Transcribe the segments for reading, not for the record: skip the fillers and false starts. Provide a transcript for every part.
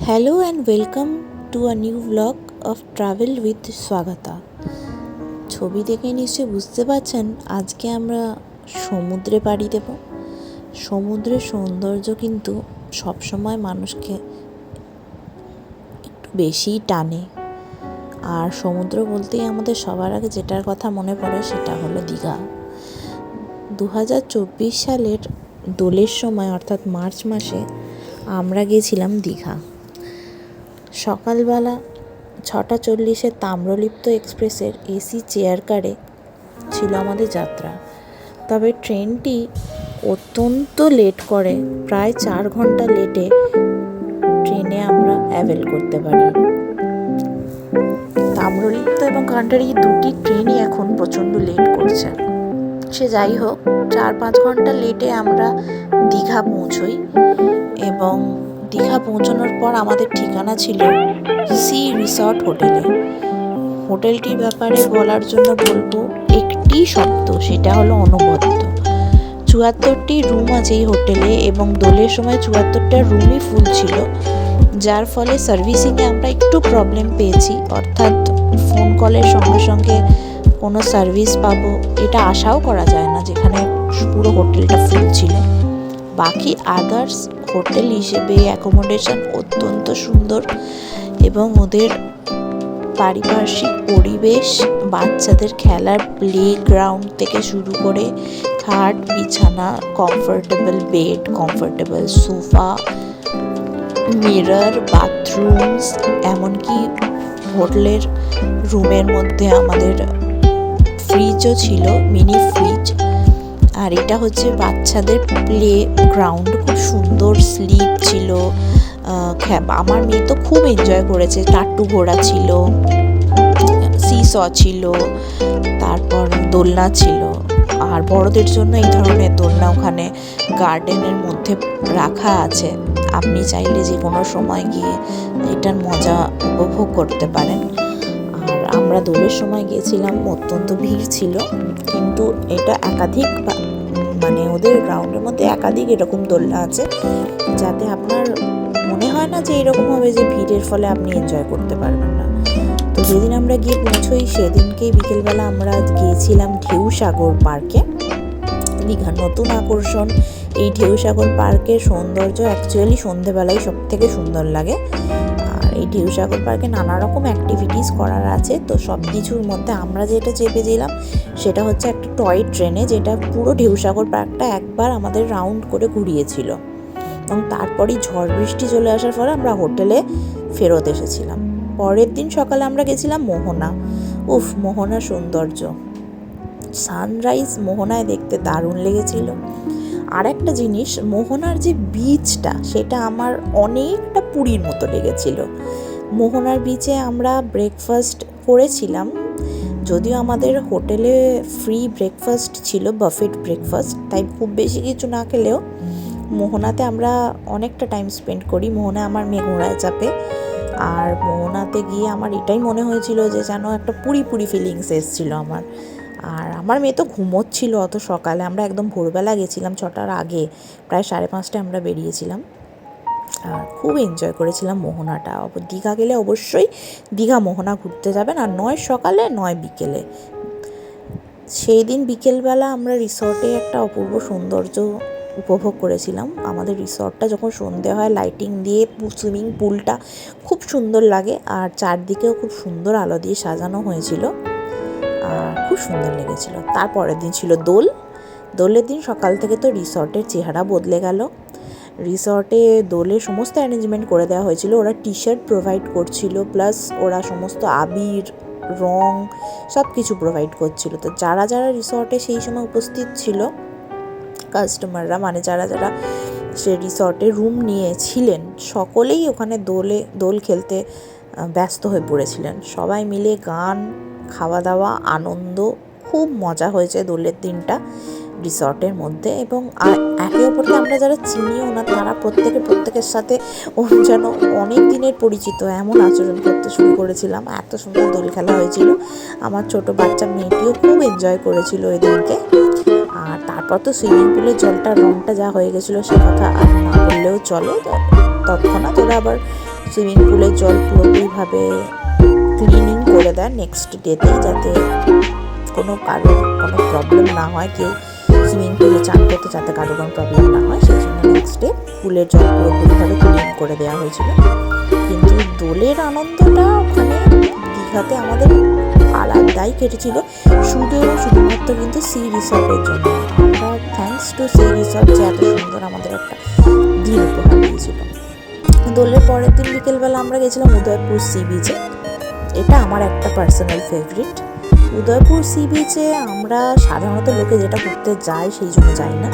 Hello and welcome to a new blog of travel with Swagata. ছবি দেখে নিশ্চয়ই বুঝতে পারছেন আজকে আমরা সমুদ্রে পাড়ি দেব। সমুদ্রের সৌন্দর্য কিন্তু সবসময় মানুষকে একটু বেশিই টানে, আর সমুদ্র বলতেই আমাদের সবার আগে যেটার কথা মনে পড়ে সেটা হলো দীঘা। 2024 সালের দোলের সময় অর্থাৎ মার্চ মাসে আমরা গিয়েছিলাম দীঘা। সকালবেলা 6:40 তাম্রলিপ্ত এক্সপ্রেসের এসি চেয়ার কারে ছিল আমাদের যাত্রা। তবে ট্রেনটি অত্যন্ত লেট করে, প্রায় 4 ঘন্টা লেটে ট্রেনে আমরা অ্যাভেল করতে পারি। তাম্রলিপ্ত এবং কান্টারি দুটি ট্রেনই এখন প্রচণ্ড লেট করছে। সে যাই হোক, 4-5 ঘন্টা লেটে আমরা দীঘা পৌঁছই এবং দীঘা পৌঁছানোর পর আমাদের ঠিকানা ছিল সি রিসর্ট হোটেলে। হোটেলটির ব্যাপারে বলার জন্য বলবো একটি শব্দ, সেটা হলো অনবদ্য। 74টি রুম আছে এই হোটেলে এবং দোলের সময় 74টা রুমই ফুল ছিল, যার ফলে সার্ভিসিংয়ে আমরা একটু প্রবলেম পেয়েছি। অর্থাৎ ফোন কলের সঙ্গে সঙ্গে কোনো সার্ভিস পাবো এটা আশাও করা যায় না, যেখানে পুরো হোটেলটা ফুল ছিল। বাকি আদার্স হোটেল হিসেবে অ্যাকোমোডেশন অত্যন্ত সুন্দর এবং ওদের পারিপার্শ্বিক পরিবেশ, বাচ্চাদের খেলার প্লে গ্রাউন্ড থেকে শুরু করে খাট, বিছানা, comfortable bed, comfortable sofa, mirror, বাথরুমস, এমনকি হোটেলের রুমের মধ্যে আমাদের ফ্রিজও ছিল, মিনি ফ্রিজ। আর এটা হচ্ছে বাচ্চাদের প্লে গ্রাউন্ড, খুব সুন্দর স্লিপ ছিল। আমার মেয়ে তো খুব এনজয় করেছে। টাট্টু ঘোড়া ছিল, সিস ছিল, তারপর দোলনা ছিল। আর বড়দের জন্য এই ধরনের দোলনা ওখানে গার্ডেনের মধ্যে রাখা আছে, আপনি চাইলে যে কোনো সময় গিয়ে এটার মজা উপভোগ করতে পারেন। আর আমরা দোলের সময় গিয়েছিলাম, অত্যন্ত ভিড় ছিল, কিন্তু এটা একাধিক মানে ওদের গ্রাউন্ডের মধ্যে একাধিক এরকম দোলনা আছে, যাতে আপনার মনে হয় না যে এরকম হবে যে ভিড়ের ফলে আপনি এনজয় করতে পারবেন না। তো যেদিন আমরা গিয়ে পৌঁছই সেদিনকেই বিকেলবেলা আমরা গিয়েছিলাম ঢেউসাগর পার্কে। দীঘার নতুন আকর্ষণ এই ঢেউসাগর পার্কের সৌন্দর্য অ্যাকচুয়ালি সন্ধেবেলায় সব থেকে সুন্দর লাগে। আর এই ঢেউসাগর পার্কে নানা রকম অ্যাক্টিভিটিস করার আছে। তো সব কিছুর মধ্যে আমরা যেটা চেপেছিলাম সেটা হচ্ছে একটা টয় ট্রেনে, যেটা পুরো ঢেউসাগর পার্কটা একবার আমাদের রাউন্ড করে ঘুরিয়েছিল এবং তারপরই ঝড় বৃষ্টি চলে আসার ফলে আমরা হোটেলে ফেরত এসেছিলাম। পরের দিন সকালে আমরা গেছিলাম মোহনা। মোহনার সৌন্দর্য, সানরাইজ মোহনায় দেখতে দারুণ লেগেছিল। আর একটা জিনিস, মোহনার যে বিচটা সেটা আমার অনেকটা পুরীর মতো লেগেছিল। মোহনার বিচে আমরা ব্রেকফাস্ট করেছিলাম, যদিও আমাদের হোটেলে ফ্রি ব্রেকফাস্ট ছিল, বাফেট ব্রেকফাস্ট, তাই খুব বেশি কিছু না খেলেও মোহনাতে আমরা অনেকটা টাইম স্পেন্ড করি। মোহনায় আমার মেয়ে ঘোড়ায় চাপে, আর মোহনাতে গিয়ে আমার এটাই মনে হয়েছিল যে যেন একটা পুরি পুরি ফিলিংস এসেছিলো আমার। আর আমার মেয়ে তো ঘুমোচ্ছিল অত সকালে, আমরা একদম ভোরবেলা গেছিলাম, 6টার আগে, প্রায় 5:30টায় আমরা বেরিয়েছিলাম। আর খুব এনজয় করেছিলাম মোহনাটা। দীঘা গেলে অবশ্যই দীঘা মোহনা ঘুরতে যাবেন, আর নয় সকালে নয় বিকেলে। সেই দিন বিকেলবেলা আমরা রিসর্টে একটা অপূর্ব সৌন্দর্য উপভোগ করেছিলাম। আমাদের রিসর্টটা যখন সন্ধে হয় লাইটিং দিয়ে সুইমিং পুলটা খুব সুন্দর লাগে, আর চারদিকেও খুব সুন্দর আলো দিয়ে সাজানো হয়েছিল, আর খুব সুন্দর লেগেছিল। তারপরের দিন ছিল দোলের দিন সকাল থেকে তো রিসর্টের চেহারা বদলে গেল। রিসর্টে দোলের সমস্ত অ্যারেঞ্জমেন্ট করে দেওয়া হয়েছিল, ওরা টি শার্ট প্রোভাইড করছিল, প্লাস ওরা সমস্ত আবির, রং সব কিছু প্রোভাইড করছিল। তো যারা যারা রিসর্টে সেই সময় উপস্থিত ছিল কাস্টমাররা, মানে যারা যারা সে রিসর্টে রুম নিয়েছিলেন, সকলেই ওখানে দোল খেলতে ব্যস্ত হয়ে পড়েছিলেন। সবাই মিলে গান, খাওয়া দাওয়া, আনন্দ, খুব মজা হয়েছে দোলের দিনটা রিসর্টের মধ্যে। এবং একে অপরকে আমরা যারা চিনিও না তারা প্রত্যেকের সাথে যেন অনেক দিনের পরিচিত এমন আচরণ করতে শুরু করেছিলাম। এত সুন্দর দোল খেলা হয়েছিল, আমার ছোট বাচ্চা মেয়েটিও খুব এনজয় করেছিল ওই দিনকে। আর তারপর তো সুইমিং পুলের জলটার রঙটা যা হয়ে গেছিলো সে কথা আর না বললেও চলে। তৎক্ষণাৎ ওরা আবার সুইমিং পুলের জল পুরোপুরিভাবে ক্লিনিং করে দেয় নেক্সট ডেতেই, যাতে কোনো প্রবলেম না হয়, কেউ সুইমিং পুলে চান করতে যাতে কারো কোনো প্রবলেম না হয়, সেই জন্য নেক্সট ডে পুলের জল পুরোপুরিভাবে ক্লিন করে দেওয়া হয়েছিল। কিন্তু দোলের আনন্দটা ওখানে দীঘাতে আমাদের আলাদাই কেটেছিল, শুধুমাত্র কিন্তু সি রিসর্টের জন্য। আমরা থ্যাঙ্কস টু সি রিসর্ট যে এত সুন্দর আমাদের একটা দিন উপহার দিয়েছিল। দোলের পরের দিন বিকেলবেলা আমরা গেছিলাম উদয়পুর সি বিচে। এটা আমার একটা পার্সোনাল ফেভারিট। উদয়পুর সি বিচে আমরা সাধারণত লোকে যেটা করতে যায় সেই জন্য যাই না।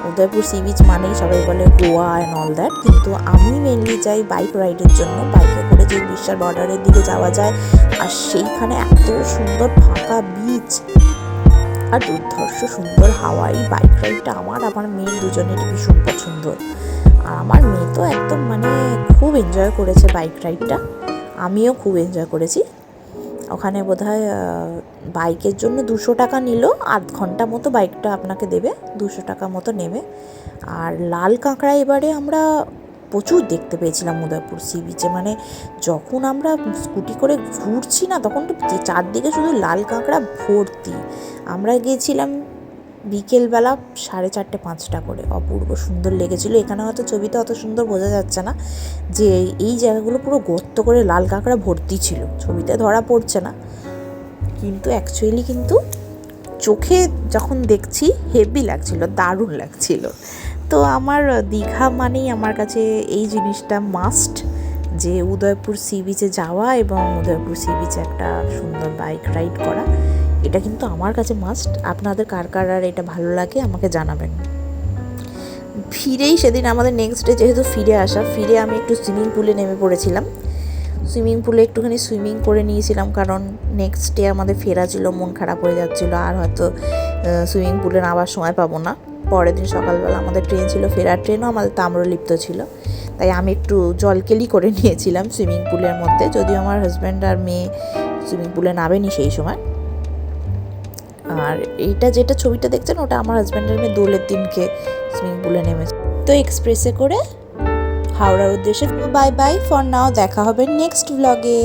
উদয়পুর সি বিচ মানেই সবাই বলে গোয়া অ্যান্ড অল দ্যাট, কিন্তু আমি মেনলি যাই বাইক রাইডের জন্য। বাইকে করে যে উড়িষ্যার বর্ডারের দিকে যাওয়া যায়, আর সেইখানে এত সুন্দর ফাঁকা বিচ আর দুর্ধর্ষ সুন্দর হাওয়া, এই বাইক রাইডটা আমার মেয়ের দুজনেরই ভীষণ পছন্দ। আর আমার মেয়ে তো একদম খুব এনজয় করেছে বাইক রাইডটা, আমিও খুব এনজয় করেছি। ওখানে বোধহয় বাইকের জন্য 200 টাকা নিল, আধ ঘন্টা মতো বাইকটা আপনাকে দেবে, 200 টাকা মতো নেবে। আর লাল কাঁকড়া এবারে আমরা প্রচুর দেখতে পেয়েছিলাম উদয়পুর সি বিচে। যখন আমরা স্কুটি করে ঘুরছি না, তখন তো চারদিকে শুধু লাল কাঁকড়া ভর্তি। আমরা গিয়েছিলাম বিকেলবেলা 4:30-5টা করে, অপূর্ব সুন্দর লেগেছিল। এখানে হয়তো ছবিতে অত সুন্দর বোঝা যাচ্ছে না যে এই জায়গাগুলো পুরো গর্ত করে লাল কাঁকড়া ভর্তি ছিল, ছবিতে ধরা পড়ছে না, কিন্তু অ্যাকচুয়ালি কিন্তু চোখে যখন দেখছি হেভি লাগছিল, দারুণ লাগছিল। তো আমার দীঘা মানেই আমার কাছে এই জিনিসটা মাস্ট, যে উদয়পুর সি বিচে যাওয়া এবং উদয়পুর সি বিচে একটা সুন্দর বাইক রাইড করা, এটা কিন্তু আমার কাছে মাস্ট। আপনাদের কার কার আর এটা ভালো লাগে আমাকে জানাবেন। ফিরেই সেদিন আমাদের নেক্সট ডে যেহেতু ফিরে আমি একটু সুইমিং পুলে নেমে পড়েছিলাম। সুইমিং পুলে একটুখানি সুইমিং করে নিয়েছিলাম, কারণ নেক্সট ডে আমাদের ফেরা ছিল, মন খারাপ হয়ে যাচ্ছিলো, আর হয়তো সুইমিং পুলে নামার সময় পাবো না। পরের দিন সকালবেলা আমাদের ট্রেন ছিল, ফেরার ট্রেনও আমাদের তাম্রলিপ্ত ছিল, তাই আমি একটু জলকেলি করে নিয়েছিলাম সুইমিং পুলের মধ্যে, যদিও আমার হাজব্যান্ড আর মেয়ে সুইমিং পুলে নামেনি সেই সময়। আর এইটা যেটা ছবিটা দেখছেন, ওটা আমার হাজব্যান্ডের মেয়ে দোলের দিনকে সুইমিং পুলে নেমেছে। তো এক্সপ্রেসে করে হাওড়ার উদ্দেশ্যে বাই বাই ফর নাও, দেখা হবে নেক্সট ব্লগে।